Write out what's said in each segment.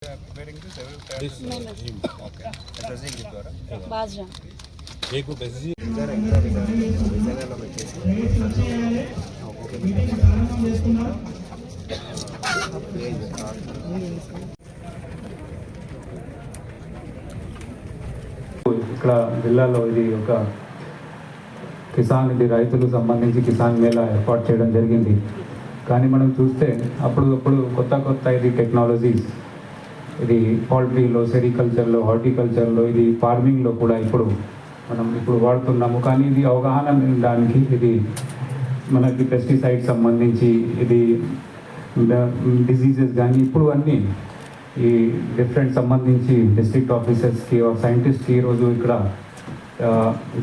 Preparing to several types of regime. Okay. SSG ద్వారా బాజ్రా एक को SSG जरा इंट्रो విజయనగరంలో వచ్చేసి ఇక్కడ జిల్లాలో ఇది ఒక కిసాన్, ఇది రైతులకు సంబంధించి కిసాన్ మేళా ఏర్పాటు చేయడం జరిగింది. కానీ మనం చూస్తే అప్పుడు కొత్త ఇది టెక్నాలజీస్, ఇది పౌల్ట్రీలో, సెరికల్చర్లో, హార్టికల్చర్లో, ఇది ఫార్మింగ్లో కూడా మనం వాడుతున్నాము. కానీ ఇది అవగాహన దానికి ఇది మనకి పెస్టిసైడ్ సంబంధించి ఇది డిసీజెస్ కానీ ఇప్పుడు అన్నీ ఈ డిఫరెంట్ సంబంధించి డిస్ట్రిక్ట్ ఆఫీసర్స్కి సైంటిస్ట్కి ఈరోజు ఇక్కడ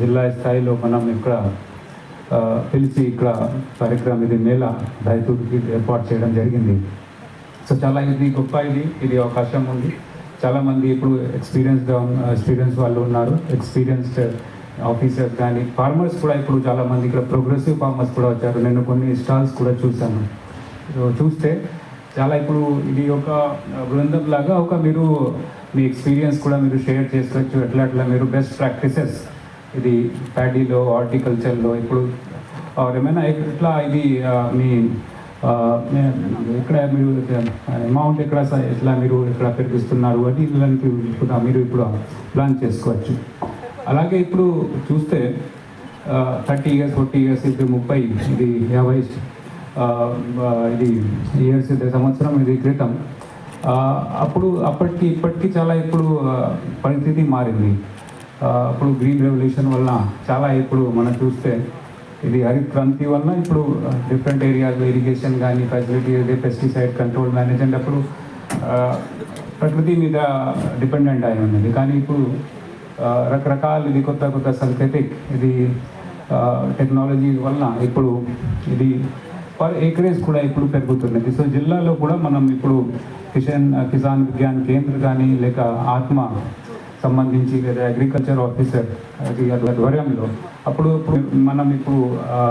జిల్లా స్థాయిలో మనం ఇక్కడ పిలిచి ఇక్కడ కార్యక్రమం ఇది మేళా రైతులకి ఏర్పాటు చేయడం జరిగింది. సో చాలా ఇది గొప్ప ఇది అవకాశం ఉంది. చాలామంది ఇప్పుడు ఎక్స్పీరియన్స్ వాళ్ళు ఉన్నారు, ఎక్స్పీరియన్స్డ్ ఆఫీసర్స్ కానీ ఫార్మర్స్ కూడా ఇప్పుడు చాలామంది ఇక్కడ ప్రోగ్రెసివ్ ఫార్మర్స్ కూడా వచ్చారు. నేను కొన్ని స్టాల్స్ కూడా చూశాను. చూస్తే చాలా ఇప్పుడు ఇది ఒక బృందం లాగా మీరు మీ ఎక్స్పీరియన్స్ కూడా మీరు షేర్ చేసుకోవచ్చు. ఎట్లా మీరు బెస్ట్ ప్రాక్టీసెస్ ఇది ప్యాడీలో, హార్టికల్చర్లో ఇప్పుడు ఏమైనా ఎట్లా ఇది మీ ఇక్కడ మీరు అమౌంట్ ఎట్లా మీరు ఇక్కడ పెరుగుతున్నారు అది మీరు ఇప్పుడు ప్లాన్ చేసుకోవచ్చు. అలాగే ఇప్పుడు చూస్తే 30 years 40 years ఇప్పుడు 30 ఇది 50 ఇది ఇయర్స్ సంవత్సరం ఇది క్రితం ఇప్పటికీ చాలా ఇప్పుడు పరిస్థితి మారింది. అప్పుడు గ్రీన్ రెవల్యూషన్ వల్ల చాలా ఇప్పుడు మనం చూస్తే ఇది హరిత్ క్రాంతి వల్ల ఇప్పుడు డిఫరెంట్ ఏరియాలో ఇరిగేషన్ కానీ ఫెసిలిటీ, పెస్టిసైడ్ కంట్రోల్ మేనేజ్మెంట్ అప్పుడు ప్రకృతి మీద డిపెండెంట్ అయి ఉన్నది. కానీ ఇప్పుడు రకరకాల ఇది కొత్త సింథెటిక్ ఇది టెక్నాలజీ వల్ల ఇప్పుడు ఇది పర్ ఏకరేజ్ కూడా ఇప్పుడు పెరుగుతున్నది. సో జిల్లాలో కూడా మనం ఇప్పుడు కిసాన్ విజ్ఞాన్ కేంద్ర కానీ లేక ఆత్మ సంబంధించి లేదా అగ్రికల్చర్ ఆఫీసర్ అది ఆధ్వర్యంలో మనం ఇప్పుడు